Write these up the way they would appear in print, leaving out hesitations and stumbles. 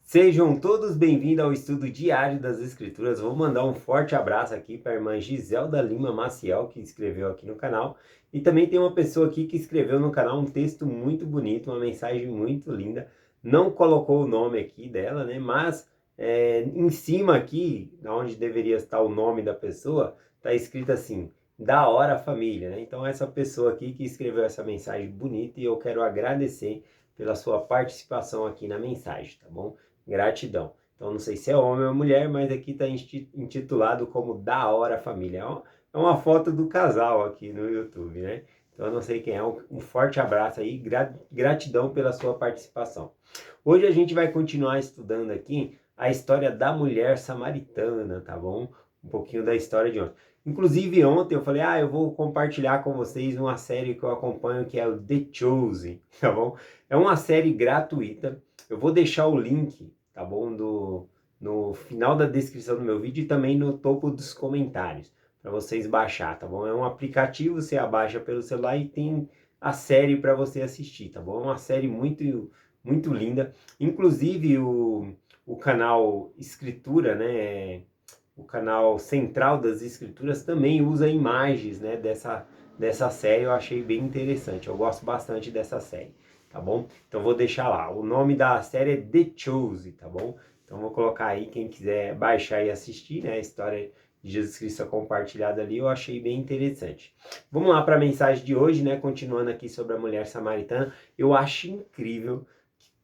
Sejam todos bem-vindos ao estudo diário das Escrituras. Vou mandar um forte abraço aqui para a irmã Giselda Lima Maciel, que escreveu aqui no canal. E também tem uma pessoa aqui que escreveu no canal um texto muito bonito, uma mensagem muito linda. Não colocou o nome aqui dela, né? Mas em cima aqui, onde deveria estar o nome da pessoa, está escrito assim: da hora família, né? Então essa pessoa aqui que escreveu essa mensagem bonita e eu quero agradecer pela sua participação aqui na mensagem, tá bom? Gratidão. Então, não sei se é homem ou mulher, mas aqui está intitulado como Da Hora Família. É uma foto do casal aqui no YouTube, né? Então, eu não sei quem é. Um forte abraço aí, gratidão pela sua participação. Hoje a gente vai continuar estudando aqui a história da mulher samaritana, tá bom? Um pouquinho da história de ontem. Inclusive, ontem eu falei, eu vou compartilhar com vocês uma série que eu acompanho, que é o The Chosen, tá bom? É uma série gratuita. Eu vou deixar o link, tá bom, no final da descrição do meu vídeo e também no topo dos comentários, para vocês baixar, tá bom? É um aplicativo, você abaixa pelo celular e tem a série para você assistir, tá bom? É uma série muito linda. Inclusive o canal Escritura, né? O canal Central das Escrituras também usa imagens, né, dessa série. Eu achei bem interessante. Eu gosto bastante dessa série, tá bom? Então vou deixar lá. O nome da série é The Chosen, tá bom? Então vou colocar aí quem quiser baixar e assistir, né, a história de Jesus Cristo compartilhada ali. Eu achei bem interessante. Vamos lá para a mensagem de hoje, né? Continuando aqui sobre a mulher samaritana. Eu acho incrível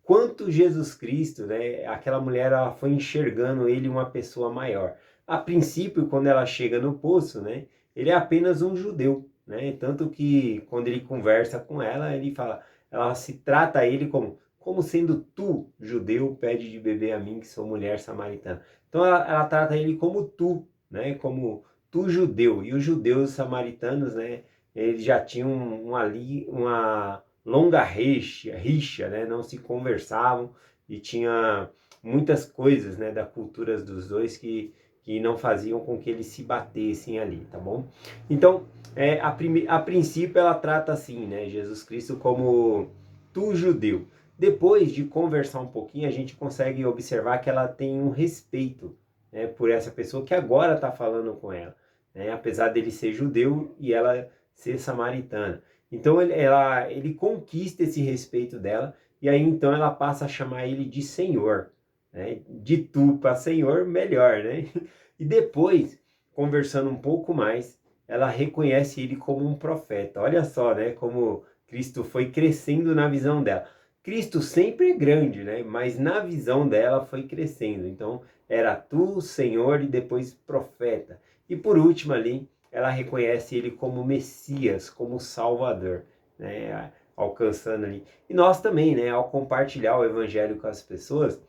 quanto Jesus Cristo, né, aquela mulher, ela foi enxergando ele uma pessoa maior. A princípio, quando ela chega no poço, né, ele é apenas um judeu, né, tanto que quando ele conversa com ela, ele fala, ela se trata a ele como sendo tu, judeu, pede de beber a mim, que sou mulher samaritana. Então ela trata ele como tu, né, como tu, judeu. E os judeus samaritanos, né, eles já tinham uma longa rixa, né? Não se conversavam e tinha muitas coisas, né, da cultura dos dois que não faziam com que eles se batessem ali, tá bom? Então, a princípio ela trata assim, né, Jesus Cristo como tu judeu. Depois de conversar um pouquinho, a gente consegue observar que ela tem um respeito, né, por essa pessoa que agora está falando com ela, né, apesar dele ser judeu e ela ser samaritana. Então ele conquista esse respeito dela e aí então ela passa a chamar ele de Senhor, né? De tu para Senhor, melhor, né? E depois, conversando um pouco mais, ela reconhece ele como um profeta. Olha só, né? Como Cristo foi crescendo na visão dela. Cristo sempre é grande, né? Mas na visão dela foi crescendo. Então era tu, Senhor, e depois profeta. E por último ali ela reconhece ele como Messias, como Salvador, né? Alcançando ali. E nós também, né? Ao compartilhar o Evangelho com as pessoas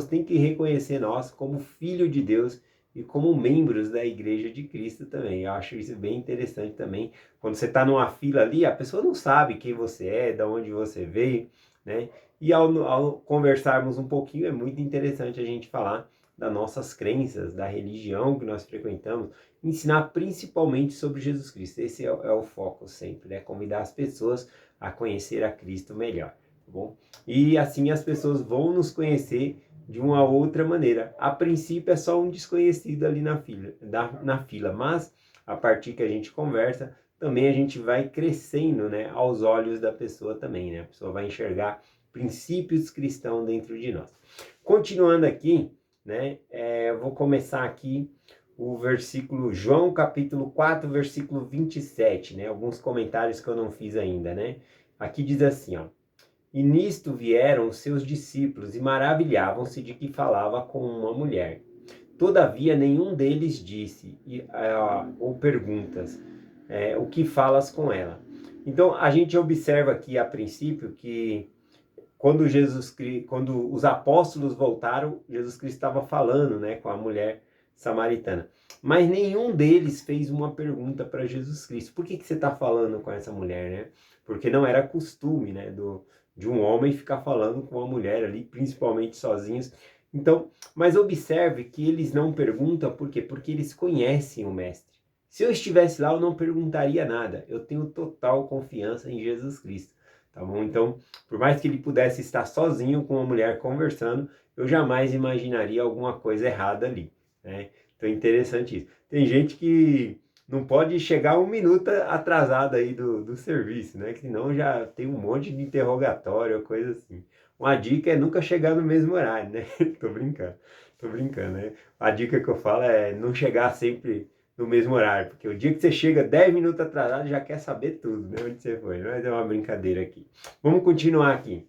têm que reconhecer nós como filho de Deus e como membros da Igreja de Cristo também. Eu acho isso bem interessante também. Quando você está numa fila ali, a pessoa não sabe quem você é, de onde você veio, né? E ao conversarmos um pouquinho, é muito interessante a gente falar das nossas crenças, da religião que nós frequentamos, ensinar principalmente sobre Jesus Cristo. Esse é o foco sempre, né? Convidar as pessoas a conhecer a Cristo melhor, tá bom? E assim as pessoas vão nos conhecer de uma outra maneira. A princípio é só um desconhecido ali na fila, mas a partir que a gente conversa, também a gente vai crescendo, né, aos olhos da pessoa também, né? A pessoa vai enxergar princípios cristãos dentro de nós. Continuando aqui, né, eu vou começar aqui o versículo, João capítulo 4, versículo 27, né? Alguns comentários que eu não fiz ainda, né? Aqui diz assim, ó. E nisto vieram os seus discípulos e maravilhavam-se de que falava com uma mulher. Todavia nenhum deles disse, ou perguntas, o que falas com ela? Então a gente observa aqui a princípio que quando os apóstolos voltaram, Jesus Cristo estava falando, né, com a mulher samaritana. Mas nenhum deles fez uma pergunta para Jesus Cristo. Por que você está falando com essa mulher, né? Porque não era costume, né, de um homem ficar falando com uma mulher ali, principalmente sozinhos. Então, mas observe que eles não perguntam por quê? Porque eles conhecem o Mestre. Se eu estivesse lá, eu não perguntaria nada. Eu tenho total confiança em Jesus Cristo. tá bom? Então, por mais que ele pudesse estar sozinho com uma mulher conversando, eu jamais imaginaria alguma coisa errada ali, né? Então é interessante isso. Tem gente que não pode chegar um minuto atrasado aí do serviço, né? Que senão já tem um monte de interrogatório, coisa assim. Uma dica é nunca chegar no mesmo horário, né? Tô brincando, né? A dica que eu falo é não chegar sempre no mesmo horário, porque o dia que você chega 10 minutos atrasado já quer saber tudo, né? Onde você foi, mas é uma brincadeira aqui. Vamos continuar aqui.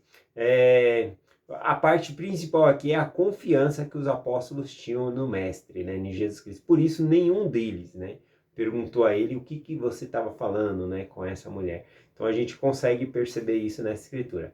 A parte principal aqui é a confiança que os apóstolos tinham no Mestre, né? Em Jesus Cristo. Por isso, nenhum deles, né? Perguntou a ele o que você estava falando, né? Com essa mulher. Então, a gente consegue perceber isso nessa escritura.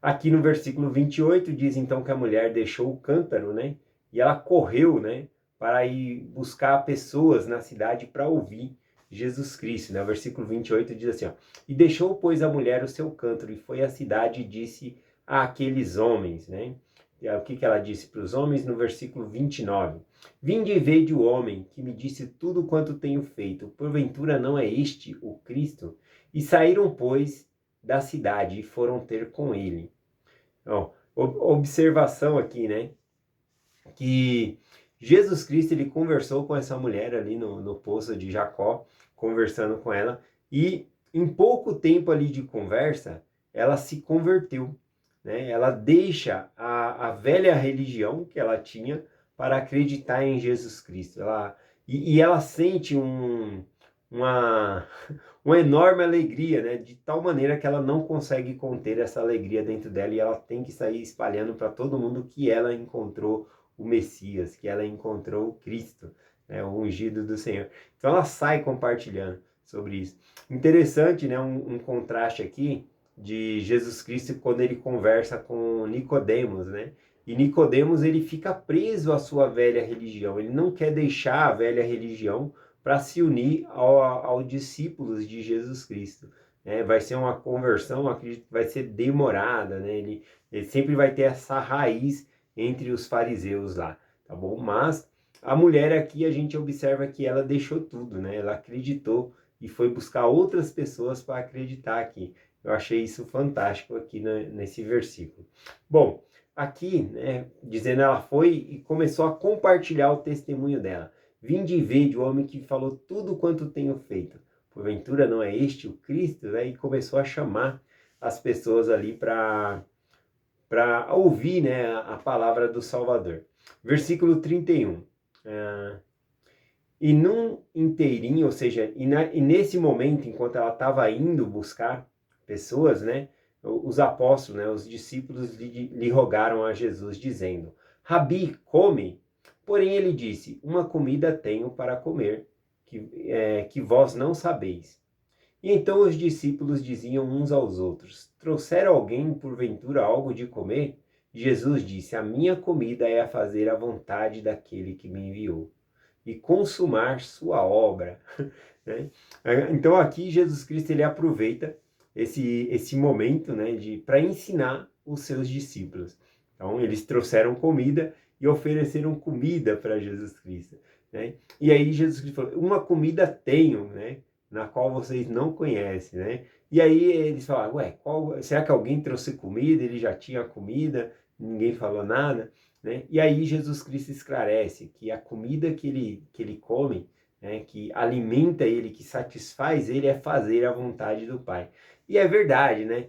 Aqui no versículo 28 diz então que a mulher deixou o cântaro, né? E ela correu, né? Para ir buscar pessoas na cidade para ouvir Jesus Cristo, né? O versículo 28 diz assim, ó: E deixou, pois, a mulher o seu cântaro e foi à cidade e disse àqueles homens, né? E o que ela disse para os homens no versículo 29? Vinde e vede o homem que me disse tudo quanto tenho feito. Porventura não é este o Cristo? E saíram, pois, da cidade e foram ter com ele. Então, observação aqui, né? Que Jesus Cristo, ele conversou com essa mulher ali no poço de Jacó, conversando com ela, e em pouco tempo ali de conversa, ela se converteu, né? Ela deixa a velha religião que ela tinha para acreditar em Jesus Cristo. E ela sente uma, uma enorme alegria, né? De tal maneira que ela não consegue conter essa alegria dentro dela e ela tem que sair espalhando para todo mundo que ela encontrou o Messias, que ela encontrou o Cristo, né? O ungido do Senhor. Então ela sai compartilhando sobre isso. Interessante, né? Um contraste aqui de Jesus Cristo quando ele conversa com Nicodemos, né? E Nicodemos, ele fica preso à sua velha religião. Ele não quer deixar a velha religião para se unir aos discípulos de Jesus Cristo. Né? Vai ser uma conversão, acredito que vai ser demorada, né? Ele sempre vai ter essa raiz entre os fariseus lá, tá bom? Mas a mulher aqui, a gente observa que ela deixou tudo, né? Ela acreditou e foi buscar outras pessoas para acreditar aqui. Eu achei isso fantástico aqui nesse versículo. Bom, aqui, né, dizendo ela foi e começou a compartilhar o testemunho dela. Vinde e vede o homem que falou tudo quanto tenho feito. Porventura não é este o Cristo? Né? E começou a chamar as pessoas ali para ouvir, né, a palavra do Salvador. Versículo 31. E num inteirinho, ou seja, e nesse momento, enquanto ela estava indo buscar pessoas, né, os apóstolos, né, os discípulos lhe rogaram a Jesus, dizendo: Rabi, come. Porém ele disse: Uma comida tenho para comer, que vós não sabeis. E então os discípulos diziam uns aos outros: Trouxeram alguém porventura algo de comer? Jesus disse: A minha comida é a fazer a vontade daquele que me enviou e consumar sua obra. Né? Então aqui Jesus Cristo ele aproveita esse momento, né, para ensinar os seus discípulos. Então eles trouxeram comida e ofereceram comida para Jesus Cristo. Né? E aí Jesus Cristo falou: Uma comida tenho, né, na qual vocês não conhecem. Né? E aí eles falaram: Ué, será que alguém trouxe comida? Ele já tinha comida, ninguém falou nada. Né? E aí Jesus Cristo esclarece que a comida que ele come, né, que alimenta ele, que satisfaz ele, é fazer a vontade do Pai. E é verdade, né?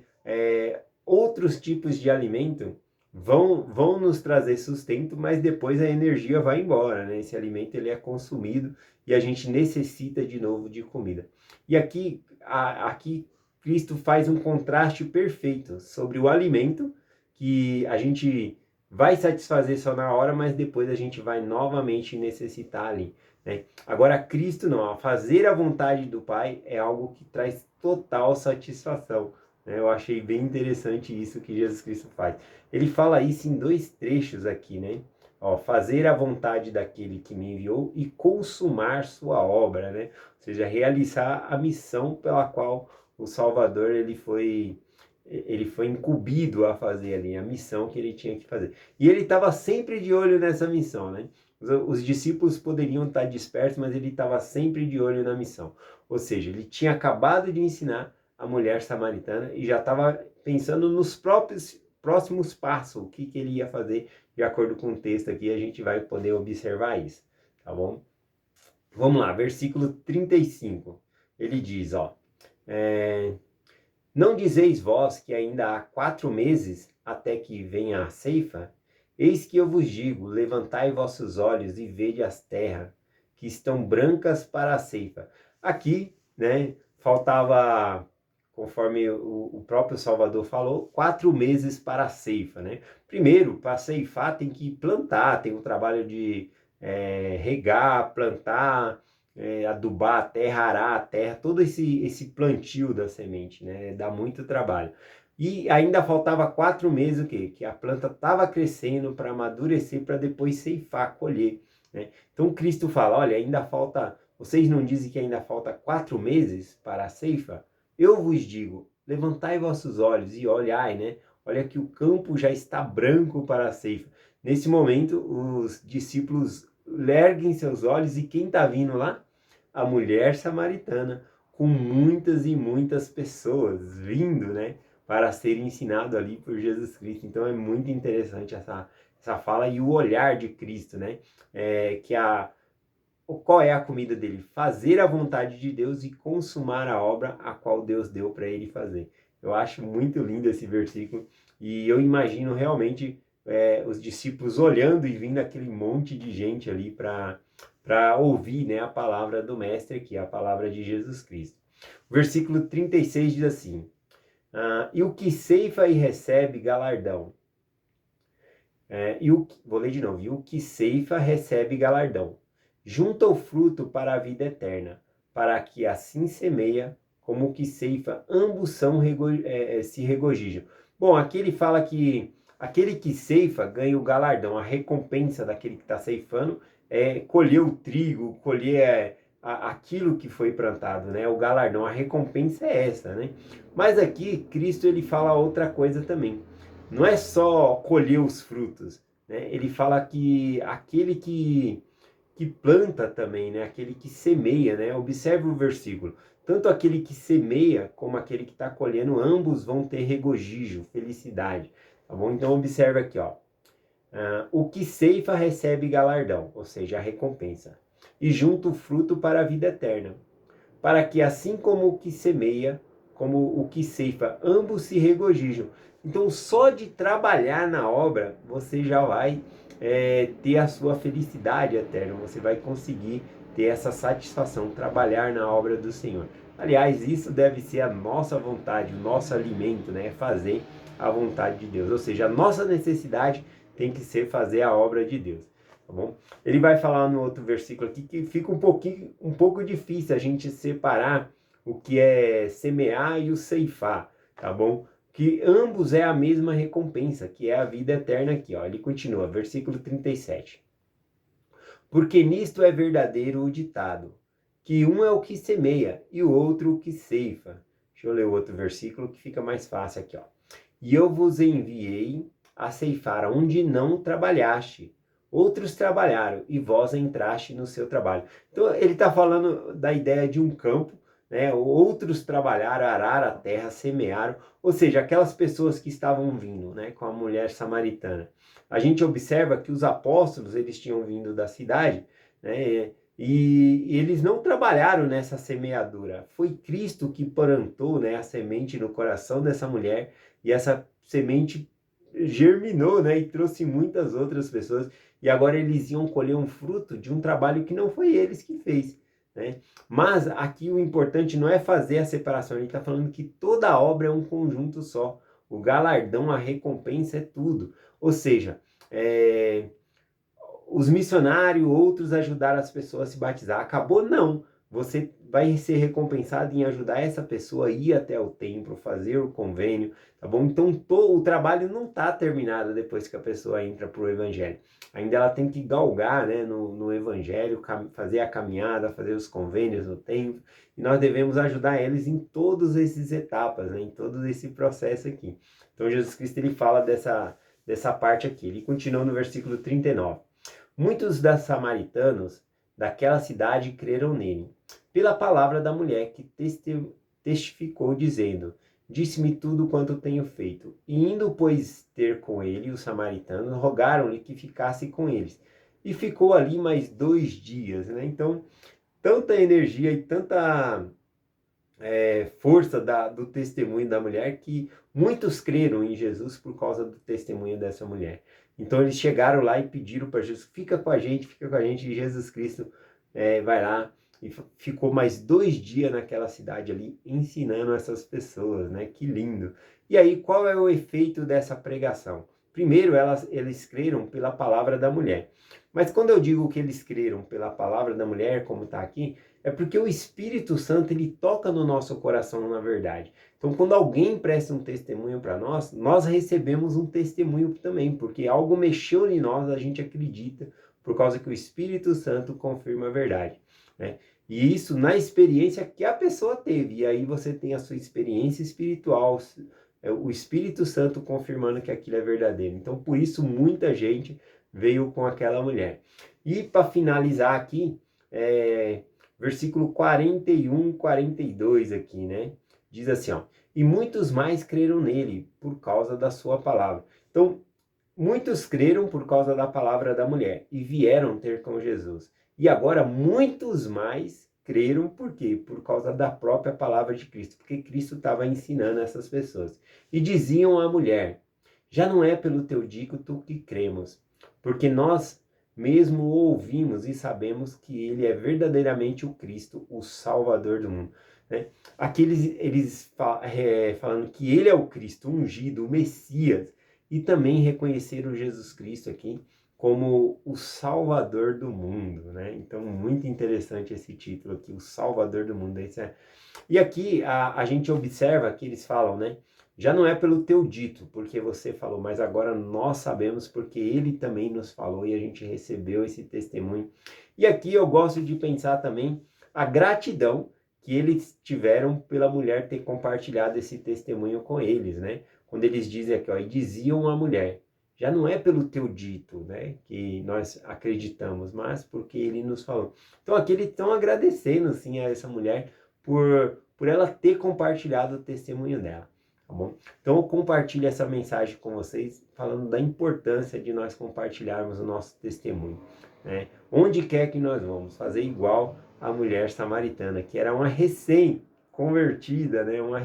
Outros tipos de alimento vão nos trazer sustento, mas depois a energia vai embora, né? Esse alimento ele é consumido e a gente necessita de novo de comida. E aqui Cristo faz um contraste perfeito sobre o alimento que a gente vai satisfazer só na hora, mas depois a gente vai novamente necessitar ali. Né? Agora, Cristo não, a fazer a vontade do Pai é algo que traz total satisfação. Né? Eu achei bem interessante isso que Jesus Cristo faz. Ele fala isso em dois trechos aqui, né? Ó, fazer a vontade daquele que me enviou e consumar sua obra, né? Ou seja, realizar a missão pela qual o Salvador ele foi incumbido a fazer ali, a missão que ele tinha que fazer. E ele estava sempre de olho nessa missão, né? Os discípulos poderiam estar dispersos, mas ele estava sempre de olho na missão. Ou seja, ele tinha acabado de ensinar a mulher samaritana e já estava pensando nos próximos passos, o que ele ia fazer de acordo com o texto aqui, a gente vai poder observar isso, tá bom? Vamos lá, versículo 35, ele diz, ó, não dizeis vós que ainda há 4 meses até que venha a ceifa? Eis que eu vos digo, levantai vossos olhos e vede as terras, que estão brancas para a ceifa. Aqui, né, faltava, conforme o próprio Salvador falou, 4 meses para a ceifa, né? Primeiro, para ceifar tem que plantar, tem o trabalho de regar, plantar, adubar a terra, arar a terra, todo esse plantio da semente, né? Dá muito trabalho. E ainda faltava 4 meses o quê? Que a planta estava crescendo para amadurecer, para depois ceifar, colher, né? Então Cristo fala, olha, ainda falta, vocês não dizem que ainda falta 4 meses para a ceifa? Eu vos digo, levantai vossos olhos e olhai, né? Olha que o campo já está branco para a ceifa. Nesse momento, os discípulos erguem seus olhos e quem está vindo lá? A mulher samaritana, com muitas e muitas pessoas vindo, né, para ser ensinado ali por Jesus Cristo. Então é muito interessante essa fala e o olhar de Cristo, né, qual é a comida dele? Fazer a vontade de Deus e consumar a obra a qual Deus deu para ele fazer. Eu acho muito lindo esse versículo e eu imagino realmente os discípulos olhando e vindo aquele monte de gente ali para ouvir, né, a palavra do Mestre aqui, a palavra de Jesus Cristo. O versículo 36 diz assim, e o que ceifa e recebe galardão. Vou ler de novo. E o que ceifa recebe galardão. Junta o fruto para a vida eterna, para que assim semeia como o que ceifa, ambos se regozijam. Bom, aqui ele fala que aquele que ceifa ganha o galardão, a recompensa daquele que está ceifando é colher o trigo, colher aquilo que foi plantado, né? O galardão, a recompensa é essa, né? Mas aqui Cristo ele fala outra coisa também. Não é só colher os frutos, né? Ele fala que aquele que planta também, né? Aquele que semeia, né? Observe o versículo. Tanto aquele que semeia como aquele que está colhendo, ambos vão ter regozijo, felicidade, tá bom? Então observe aqui, ó. O que ceifa recebe galardão, ou seja, a recompensa, e junta o fruto para a vida eterna, para que assim como o que semeia, como o que ceifa, ambos se regozijam. Então, só de trabalhar na obra, você já vai ter a sua felicidade eterna, você vai conseguir ter essa satisfação, trabalhar na obra do Senhor. Aliás, isso deve ser a nossa vontade, o nosso alimento, né? Fazer a vontade de Deus. Ou seja, a nossa necessidade tem que ser fazer a obra de Deus. Tá bom? Ele vai falar no outro versículo aqui que fica um pouco difícil a gente separar o que é semear e o ceifar, tá bom? Que ambos é a mesma recompensa, que é a vida eterna aqui, ó. Ele continua, versículo 37. Porque nisto é verdadeiro o ditado, que um é o que semeia e o outro o que ceifa. Deixa eu ler o outro versículo que fica mais fácil aqui, ó. E eu vos enviei a ceifar onde não trabalhaste. Outros trabalharam e vós entraste no seu trabalho. Então ele está falando da ideia de um campo, né? Outros trabalharam, araram a terra, semearam, ou seja, aquelas pessoas que estavam vindo, né, com a mulher samaritana. A gente observa que os apóstolos, eles tinham vindo da cidade, né, e eles não trabalharam nessa semeadura. Foi Cristo que plantou, né, a semente no coração dessa mulher e essa semente germinou, né, e trouxe muitas outras pessoas. E agora eles iam colher um fruto de um trabalho que não foi eles que fez, né? Mas aqui o importante não é fazer a separação, ele está falando que toda obra é um conjunto só. O galardão, a recompensa é tudo. Ou seja, os missionários, outros ajudaram as pessoas a se batizar. Acabou? Não. Você vai ser recompensado em ajudar essa pessoa a ir até o templo, fazer o convênio, tá bom? Então o trabalho não está terminado depois que a pessoa entra para o evangelho. Ainda ela tem que galgar, né, no evangelho, fazer a caminhada, fazer os convênios no templo. E nós devemos ajudar eles em todas essas etapas, né, em todo esse processo aqui. Então Jesus Cristo ele fala dessa parte aqui. Ele continua no versículo 39. Muitos dos samaritanos daquela cidade creram nele, pela palavra da mulher que testificou, dizendo, disse-me tudo quanto tenho feito. E indo, pois, ter com ele, os samaritanos, rogaram-lhe que ficasse com eles. E ficou ali mais 2 dias, né? Então, tanta energia e tanta força do testemunho da mulher que muitos creram em Jesus por causa do testemunho dessa mulher. Então eles chegaram lá e pediram para Jesus, fica com a gente, e Jesus Cristo vai lá e ficou mais 2 dias naquela cidade ali ensinando essas pessoas, né? Que lindo! E aí, qual é o efeito dessa pregação? Primeiro, eles creram pela palavra da mulher. Mas quando eu digo que eles creram pela palavra da mulher, como está aqui, é porque o Espírito Santo, ele toca no nosso coração, na verdade. Então, quando alguém presta um testemunho para nós, nós recebemos um testemunho também, porque algo mexeu em nós, a gente acredita, por causa que o Espírito Santo confirma a verdade, né? E isso na experiência que a pessoa teve. E aí você tem a sua experiência espiritual, o Espírito Santo confirmando que aquilo é verdadeiro. Então, por isso, muita gente veio com aquela mulher. E para finalizar aqui, versículo 41, 42 aqui, né? Diz assim, ó, e muitos mais creram nele por causa da sua palavra. Então, muitos creram por causa da palavra da mulher e vieram ter com Jesus. E agora muitos mais creram por quê? Por causa da própria palavra de Cristo, porque Cristo estava ensinando essas pessoas. E diziam à mulher, já não é pelo teu dito que cremos, porque nós mesmo o ouvimos e sabemos que ele é verdadeiramente o Cristo, o Salvador do mundo, né? Aqui eles falando que ele é o Cristo ungido, o Messias, e também reconheceram Jesus Cristo aqui como o Salvador do mundo, né? Então, muito interessante esse título aqui, o Salvador do mundo. E aqui a gente observa que eles falam, né? Já não é pelo teu dito, porque você falou, mas agora nós sabemos porque ele também nos falou e a gente recebeu esse testemunho. E aqui eu gosto de pensar também a gratidão que eles tiveram pela mulher ter compartilhado esse testemunho com eles, né? Quando eles dizem aqui, ó, e diziam à mulher, já não é pelo teu dito, né, que nós acreditamos, mas porque ele nos falou. Então aqui eles estão agradecendo, sim, a essa mulher por ela ter compartilhado o testemunho dela, tá bom? Então eu compartilho essa mensagem com vocês, falando da importância de nós compartilharmos o nosso testemunho, né? Onde quer que nós vamos, fazer igual a mulher samaritana, que era uma recém-convertida, né? Uma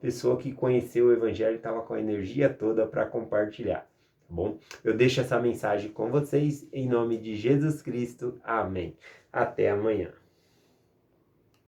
pessoa que conheceu o evangelho e estava com a energia toda para compartilhar, tá bom? Eu deixo essa mensagem com vocês, em nome de Jesus Cristo, amém. Até amanhã.